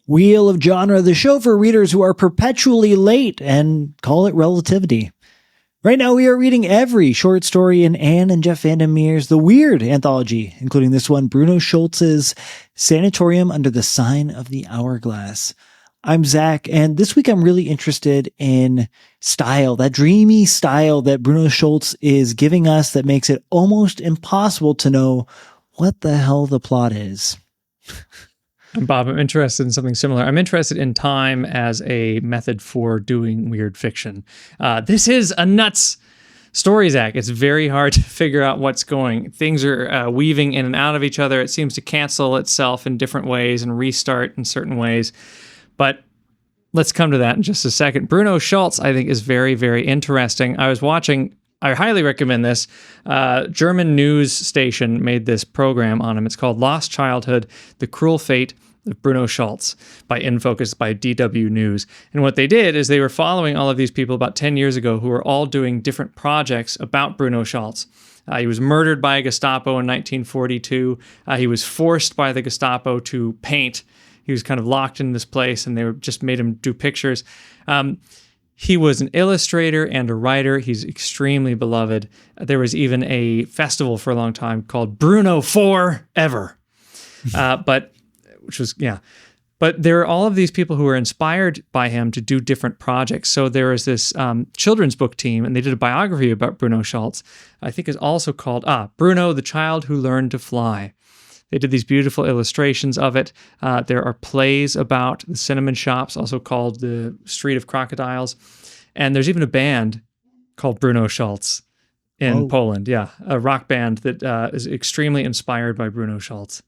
Wheel of Genre, the show for readers who are perpetually late and call it relativity. Right now, we are reading every short story in Ann and Jeff VanderMeer's The Weird anthology, including this one, Bruno Schulz's Sanatorium Under the Sign of the Hourglass. I'm Zach, and this week I'm really interested in style, that dreamy style that Bruno Schulz is giving us that makes it almost impossible to know what the hell the plot is. Bob, I'm interested in something similar. I'm interested in time as a method for doing weird fiction. This is a nuts story, Zach. It's very hard to figure out what's going. Things are weaving in and out of each other. It seems to cancel itself in different ways and restart in certain ways. But let's come to that in just a second. Bruno Schulz, I think, is very, very interesting. I highly recommend this. German news station made this program on him. It's called Lost Childhood, The Cruel Fate of Bruno Schulz by InFocus by DW News. And what they did is they were following all of these people about 10 years ago who were all doing different projects about Bruno Schulz. He was murdered by Gestapo in 1942. He was forced by the Gestapo to paint. He was kind of locked in this place and they just made him do pictures. He was an illustrator and a writer. He's extremely beloved. There was even a festival for a long time called Bruno Forever. But there are all of these people who were inspired by him to do different projects. So there was this children's book team, and they did a biography about Bruno Schulz. I think it's also called Bruno, the Child Who Learned to Fly. They did these beautiful illustrations of it. There are plays about the cinnamon shops, also called the Street of Crocodiles. And there's even a band called Bruno Schulz in Poland. Yeah, a rock band that is extremely inspired by Bruno Schulz.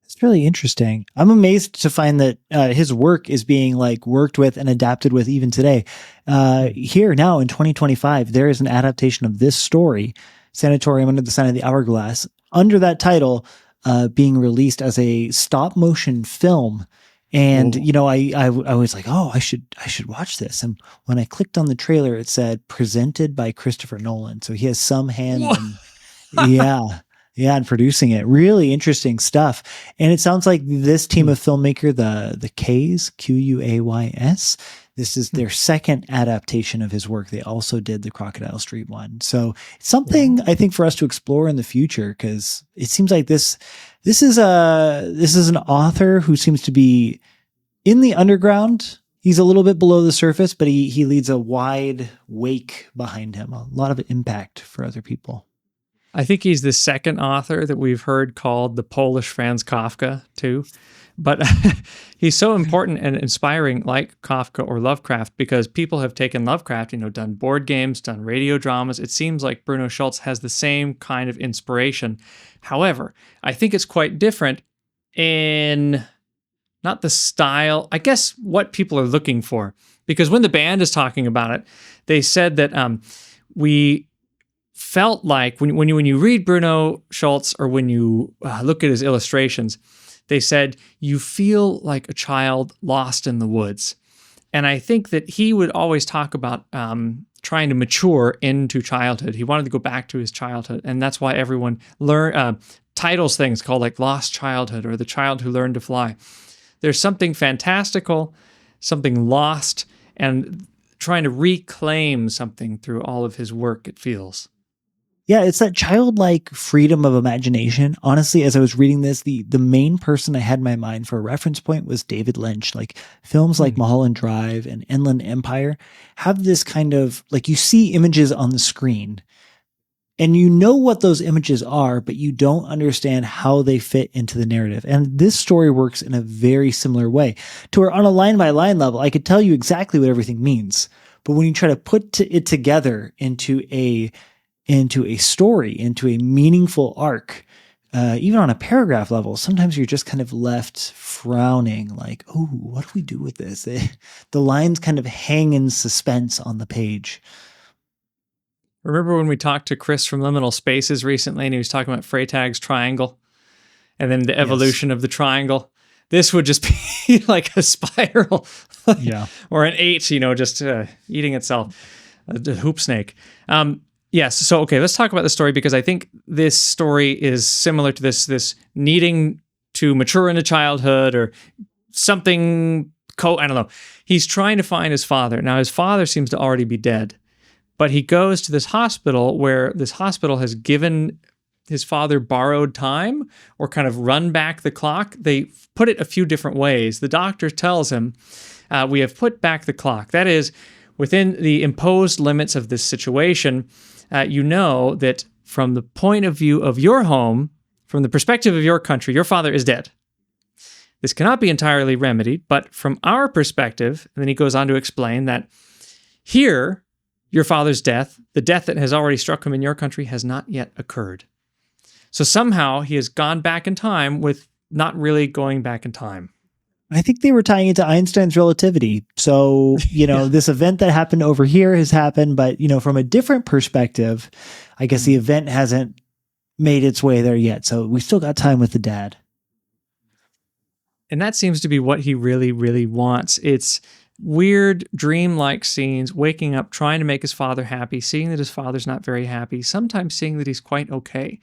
It's really interesting. I'm amazed to find that his work is being worked with and adapted with even today. Here now in 2025, there is an adaptation of this story, Sanatorium Under the Sign of the Hourglass, under that title, being released as a stop motion film. And, I was like, I should watch this. And when I clicked on the trailer, it said presented by Christopher Nolan. So he has some hand in, and producing it. Really interesting stuff. And it sounds like this team of filmmaker, the K's, Quays, this is their second adaptation of his work. They also did the Crocodile Street one. So it's something I think for us to explore in the future, because it seems like this is an author who seems to be in the underground. He's a little bit below the surface, but he leads a wide wake behind him, a lot of impact for other people. I think he's the second author that we've heard called the Polish Franz Kafka too. But he's so important and inspiring like Kafka or Lovecraft because people have taken Lovecraft, done board games, done radio dramas. It seems like Bruno Schulz has the same kind of inspiration. However, I think it's quite different in not the style, I guess what people are looking for. Because when the band is talking about it, they said that we felt like when you read Bruno Schulz or when you look at his illustrations, they said you feel like a child lost in the woods. And I think that he would always talk about trying to mature into childhood. He wanted to go back to his childhood. And that's why everyone titles things called Lost Childhood or The Child Who Learned to Fly. There's something fantastical, something lost, and trying to reclaim something through all of his work, it feels. Yeah, it's that childlike freedom of imagination. Honestly, as I was reading this, the main person I had in my mind for a reference point was David Lynch. Films like Mulholland Drive and Inland Empire have this kind of, you see images on the screen and you know what those images are, but you don't understand how they fit into the narrative. And this story works in a very similar way to where on a line by line level, I could tell you exactly what everything means. But when you try to put it together into a story, into a meaningful arc, even on a paragraph level, sometimes you're just kind of left frowning what do we do with this? The lines kind of hang in suspense on the page. Remember when we talked to Chris from Liminal Spaces recently and he was talking about Freytag's triangle and then the evolution of the triangle? This would just be like a spiral or an 8, just eating itself, a hoop snake. Yes. So, okay, let's talk about the story because I think this story is similar to this needing to mature into childhood or something, I don't know. He's trying to find his father. Now, his father seems to already be dead, but he goes to this hospital where this hospital has given his father borrowed time or kind of run back the clock. They put it a few different ways. The doctor tells him, we have put back the clock. That is, within the imposed limits of this situation, you know that from the point of view of your home, from the perspective of your country, your father is dead. This cannot be entirely remedied, but from our perspective, and then he goes on to explain that here, your father's death, the death that has already struck him in your country, has not yet occurred. So somehow he has gone back in time with not really going back in time. I think they were tying it to Einstein's relativity. So, this event that happened over here has happened, but, from a different perspective, I guess the event hasn't made its way there yet. So we still got time with the dad. And that seems to be what he really, really wants. It's weird, dreamlike scenes, waking up, trying to make his father happy, seeing that his father's not very happy, sometimes seeing that he's quite okay.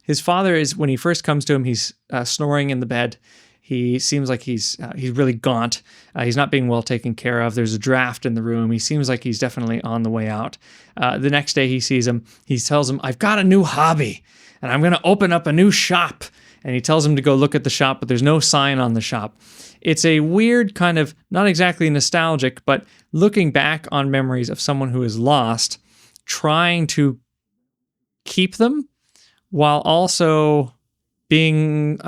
His father is, when he first comes to him, he's snoring in the bed. He seems like he's really gaunt. He's not being well taken care of. There's a draft in the room. He seems like he's definitely on the way out. The next day he sees him. He tells him, I've got a new hobby, and I'm going to open up a new shop. And he tells him to go look at the shop, but there's no sign on the shop. It's a weird kind of, not exactly nostalgic, but looking back on memories of someone who is lost, trying to keep them while also being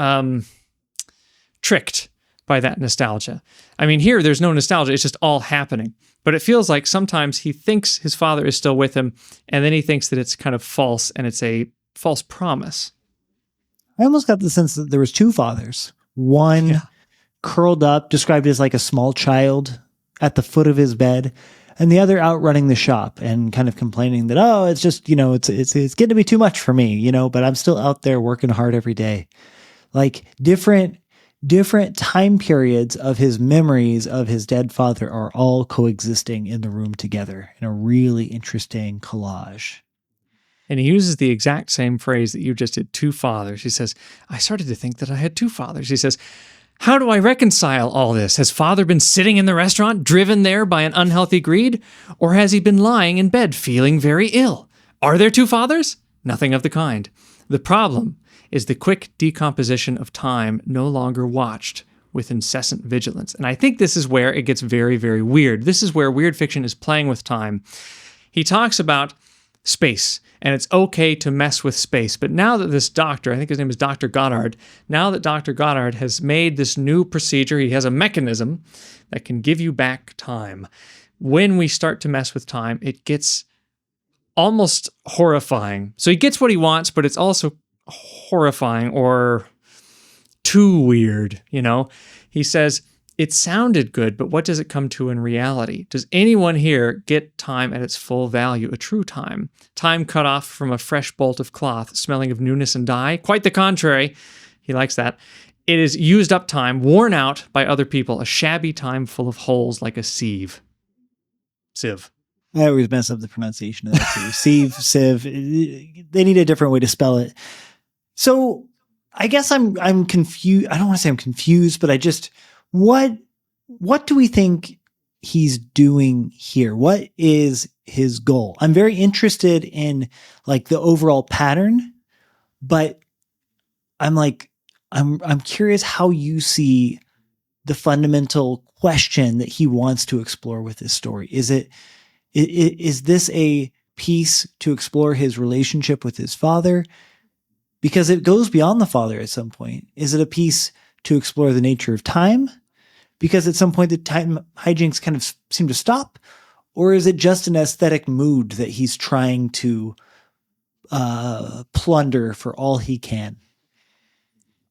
tricked by that nostalgia. I mean, here, there's no nostalgia. It's just all happening. But it feels like sometimes he thinks his father is still with him, and then he thinks that it's kind of false, and it's a false promise. I almost got the sense that there was two fathers. One curled up, described as like a small child at the foot of his bed, and the other out running the shop and kind of complaining that, oh, it's just, it's getting to be too much for me, but I'm still out there working hard every day. Like different time periods of his memories of his dead father are all coexisting in the room together in a really interesting collage. And he uses the exact same phrase that you just did, two fathers. He says, I started to think that I had two fathers. He says, how do I reconcile all this? Has father been sitting in the restaurant, driven there by an unhealthy greed? Or has he been lying in bed, feeling very ill? Are there two fathers? Nothing of the kind. The problem is the quick decomposition of time no longer watched with incessant vigilance. And I think this is where it gets very, very weird. This is where weird fiction is playing with time. He talks about space, and it's okay to mess with space. But now that this doctor, I think his name is Dr. Goddard, now that Dr. Goddard has made this new procedure, he has a mechanism that can give you back time. When we start to mess with time, it gets almost horrifying. So he gets what he wants, but it's also horrifying or too weird, He says, it sounded good, but what does it come to in reality? Does anyone here get time at its full value, a true time? Time cut off from a fresh bolt of cloth, smelling of newness and dye? Quite the contrary. He likes that. It is used up time, worn out by other people, a shabby time full of holes like a sieve. Sieve. I always mess up the pronunciation of that too. Sieve. They need a different way to spell it. So I guess I'm confused. I don't want to say I'm confused, but what do we think he's doing here? What is his goal? I'm very interested in like the overall pattern, but I'm curious how you see the fundamental question that he wants to explore with this story. Is this a piece to explore his relationship with his father? Because it goes beyond the father at some point. Is it a piece to explore the nature of time? Because at some point the time hijinks kind of seem to stop? Or is it just an aesthetic mood that he's trying to plunder for all he can?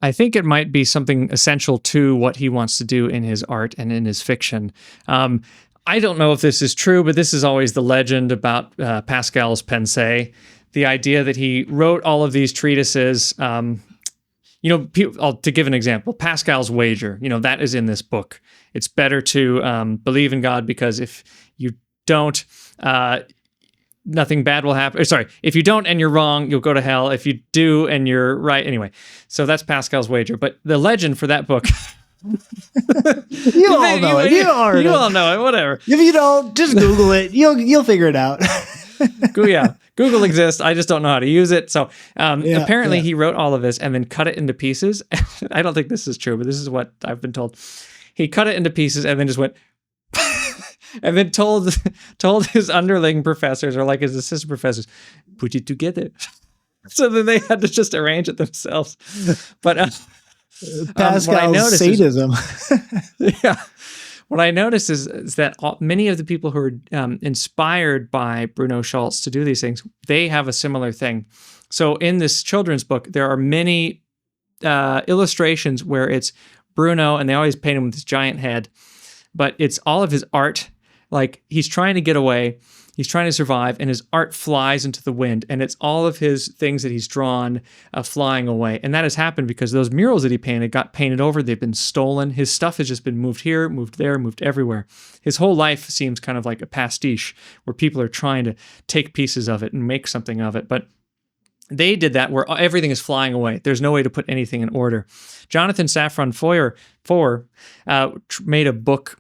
I think it might be something essential to what he wants to do in his art and in his fiction. I don't know if this is true, but this is always the legend about Pascal's Pensée, the idea that he wrote all of these treatises. To give an example, Pascal's wager, that is in this book. It's better to believe in God because if you don't, nothing bad will happen. If you don't and you're wrong, you'll go to hell. If you do and you're right, anyway. So that's Pascal's wager. But the legend for that book You all know it. You all know it. Whatever. If you don't, just Google it. You'll figure it out. Yeah, Google exists. I just don't know how to use it. So apparently he wrote all of this and then cut it into pieces. I don't think this is true, but this is what I've been told. He cut it into pieces and then just went and then told his underling professors or like his assistant professors, put it together. So then they had to just arrange it themselves. But Pascal's sadism. What I noticed is that many of the people who are inspired by Bruno Schulz to do these things, they have a similar thing. So in this children's book, there are many illustrations where it's Bruno, and they always paint him with this giant head, but it's all of his art. Like he's trying to get away, he's trying to survive, and his art flies into the wind, and it's all of his things that he's drawn flying away. And that has happened because those murals that he painted got painted over, they've been stolen. His stuff has just been moved here, moved there, moved everywhere. His whole life seems kind of like a pastiche where people are trying to take pieces of it and make something of it. But they did that where everything is flying away. There's no way to put anything in order. Jonathan Safran Foer made a book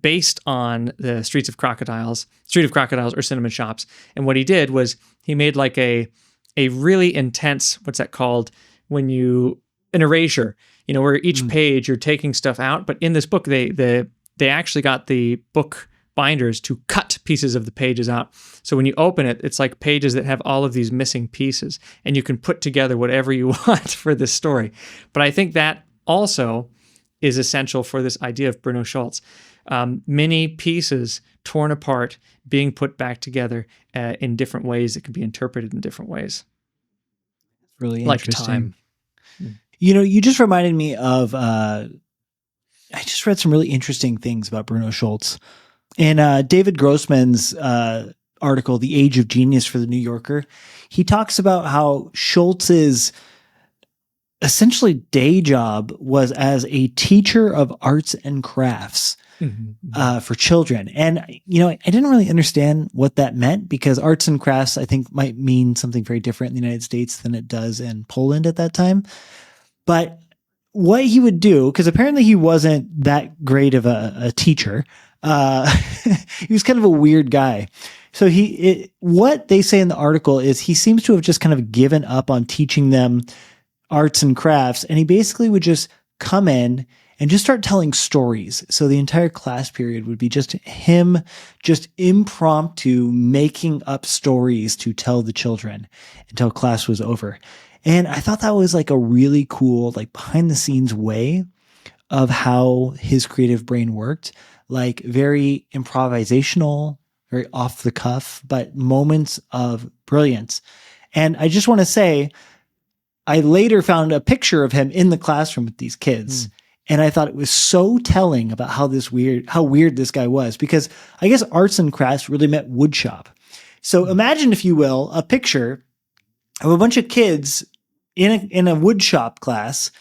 based on the Street of Crocodiles or Cinnamon Shops. And what he did was he made like a really intense, what's that called? An erasure, where each page you're taking stuff out. But in this book, they actually got the book binders to cut pieces of the pages out. So when you open it, it's like pages that have all of these missing pieces, and you can put together whatever you want for this story. But I think that also is essential for this idea of Bruno Schulz. Many pieces torn apart, being put back together in different ways that can be interpreted in different ways. Really interesting. Like time. You just reminded me of, I just read some really interesting things about Bruno Schulz. In David Grossman's article, The Age of Genius for the New Yorker, he talks about how Schulz's essentially day job was as a teacher of arts and crafts for children. And, I didn't really understand what that meant because arts and crafts, I think, might mean something very different in the United States than it does in Poland at that time. But what he would do, because apparently he wasn't that great of a teacher, he was kind of a weird guy. So what they say in the article is he seems to have just kind of given up on teaching them arts and crafts. And he basically would just come in and just start telling stories. So the entire class period would be just him, just impromptu making up stories to tell the children until class was over. And I thought that was like a really cool, like behind the scenes way of how his creative brain worked. Like very improvisational, very off the cuff, but moments of brilliance. And I just want to say, I later found a picture of him in the classroom with these kids. And I thought it was so telling about how weird this guy was, because I guess arts and crafts really meant wood shop. So imagine, if you will, a picture of a bunch of kids in a wood shop class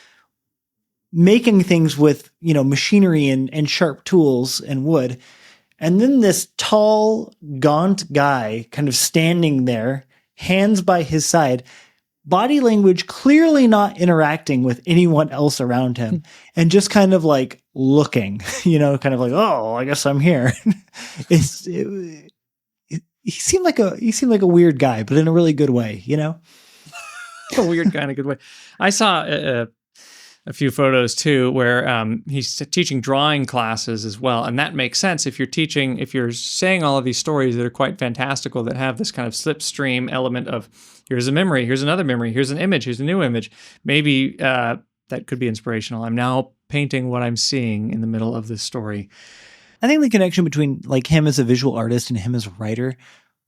making things with, machinery and sharp tools and wood. And then this tall, gaunt guy kind of standing there, hands by his side, body language clearly not interacting with anyone else around him, and just kind of like looking, kind of like, oh, I guess I'm here. He seemed like a weird guy, but in a really good way, A weird guy in a good way. I saw a few photos too, where he's teaching drawing classes as well. And that makes sense if you're saying all of these stories that are quite fantastical, that have this kind of slipstream element of here's a memory, here's another memory, here's an image, here's a new image. Maybe that could be inspirational. I'm now painting what I'm seeing in the middle of this story. I think the connection between like him as a visual artist and him as a writer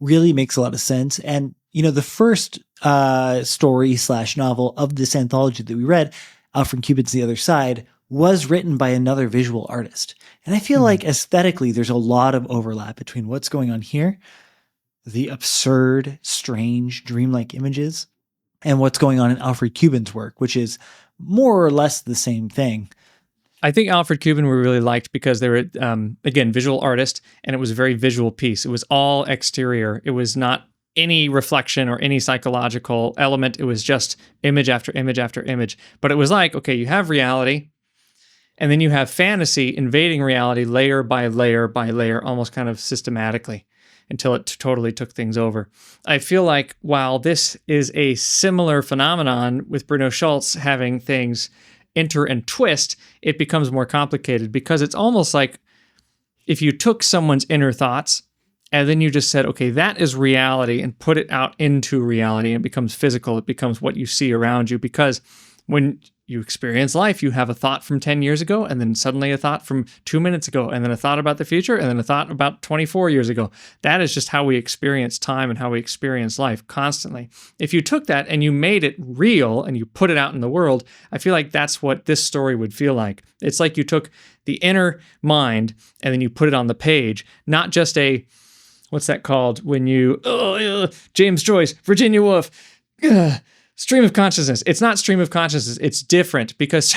really makes a lot of sense. And, the first story/novel of this anthology that we read, Alfred Cupid's The Other Side, was written by another visual artist. And I feel like aesthetically, there's a lot of overlap between what's going on here, the absurd, strange, dreamlike images, and what's going on in Alfred Cubin's work, which is more or less the same thing. I think Alfred Cubin we really liked because they were, again, visual artist, and it was a very visual piece. It was all exterior. It was not any reflection or any psychological element. It was just image after image after image. But it was like, okay, you have reality, And then you have fantasy invading reality layer by layer by layer, almost kind of systematically until it totally took things over. I feel like while this is a similar phenomenon with Bruno Schulz having things enter and twist, it becomes more complicated because it's almost like if you took someone's inner thoughts and then you just said, okay, that is reality, and put it out into reality, and it becomes physical. It becomes what you see around you, because when you experience life, you have a thought from 10 years ago, and then suddenly a thought from 2 minutes ago, and then a thought about the future, and then a thought about 24 years ago. That is just how we experience time and how we experience life constantly. If you took that and you made it real and you put it out in the world, I feel like that's what this story would feel like. It's like you took the inner mind and then you put it on the page, not just a, what's that called when you, James Joyce, Virginia Woolf, stream of consciousness. It's not stream of consciousness. It's different, because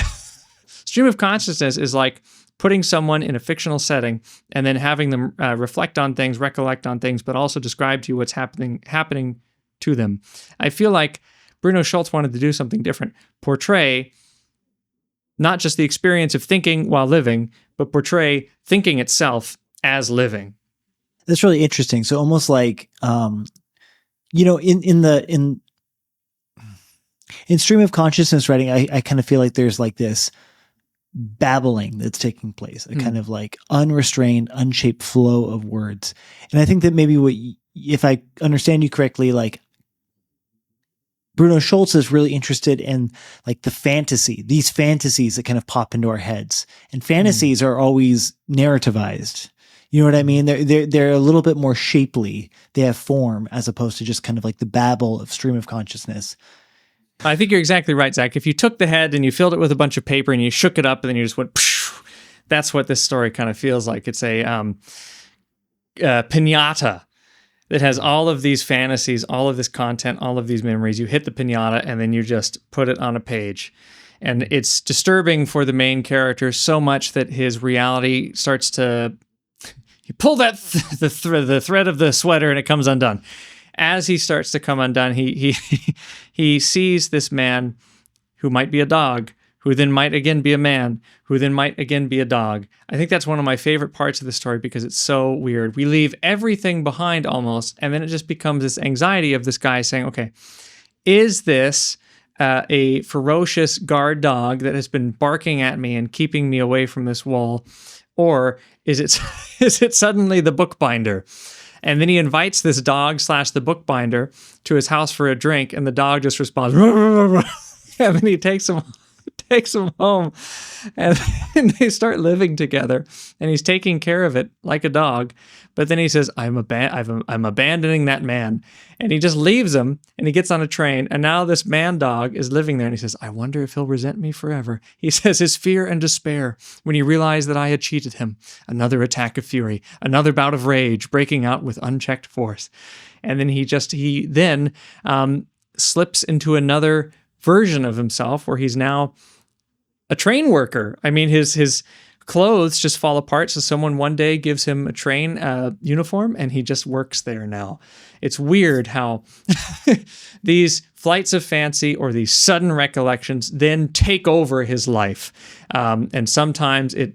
stream of consciousness is like putting someone in a fictional setting and then having them reflect on things, recollect on things, but also describe to you what's happening to them. I feel like Bruno Schulz wanted to do something different. Portray not just the experience of thinking while living, but portray thinking itself as living. That's really interesting. So almost like, in stream of consciousness writing, I kind of feel like there's like this babbling that's taking place, a kind of like unrestrained, unshaped flow of words. And I think that maybe if I understand you correctly, like Bruno Schulz is really interested in like these fantasies that kind of pop into our heads. And fantasies are always narrativized. You know what I mean? They're a little bit more shapely. They have form, as opposed to just kind of like the babble of stream of consciousness. I think you're exactly right, Zach. If you took the head and you filled it with a bunch of paper and you shook it up and then you just went, pshh, that's what this story kind of feels like. It's a piñata that has all of these fantasies, all of this content, all of these memories. You hit the piñata and then you just put it on a page. And it's disturbing for the main character so much that his reality starts to... You pull that the thread of the sweater and it comes undone. As he starts to come undone, he sees this man who might be a dog, who then might again be a man, who then might again be a dog. I think that's one of my favorite parts of the story because it's so weird. We leave everything behind almost, and then it just becomes this anxiety of this guy saying, okay, is this a ferocious guard dog that has been barking at me and keeping me away from this wall? Or is it suddenly the bookbinder? And then he invites this dog / the bookbinder to his house for a drink, and the dog just responds, and then he takes him home, and they start living together, and he's taking care of it like a dog. But then he says, I'm abandoning that man. And he just leaves him, and he gets on a train, and now this man dog is living there, and he says, I wonder if he'll resent me forever. He says his fear and despair when he realized that I had cheated him. Another attack of fury, another bout of rage breaking out with unchecked force. And then he then slips into another version of himself where he's now a train worker. I mean, his clothes just fall apart. So someone one day gives him a train uniform and he just works there now. It's weird how these flights of fancy or these sudden recollections then take over his life. And sometimes it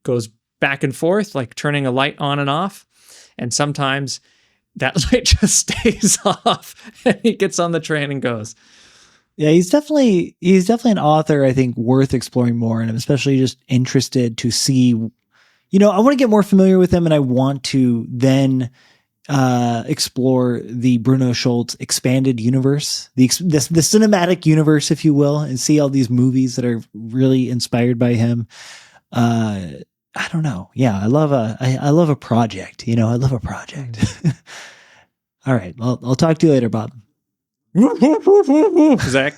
goes back and forth, like turning a light on and off. And sometimes that light just stays off and he gets on the train and goes. Yeah, he's definitely an author, I think, worth exploring more. And I'm especially just interested to see, I want to get more familiar with him, and I want to then explore the Bruno Schulz expanded universe, the cinematic universe, if you will, and see all these movies that are really inspired by him. I don't know. Yeah, I love a project. I love a project. All right. I'll talk to you later, Bob. Zach.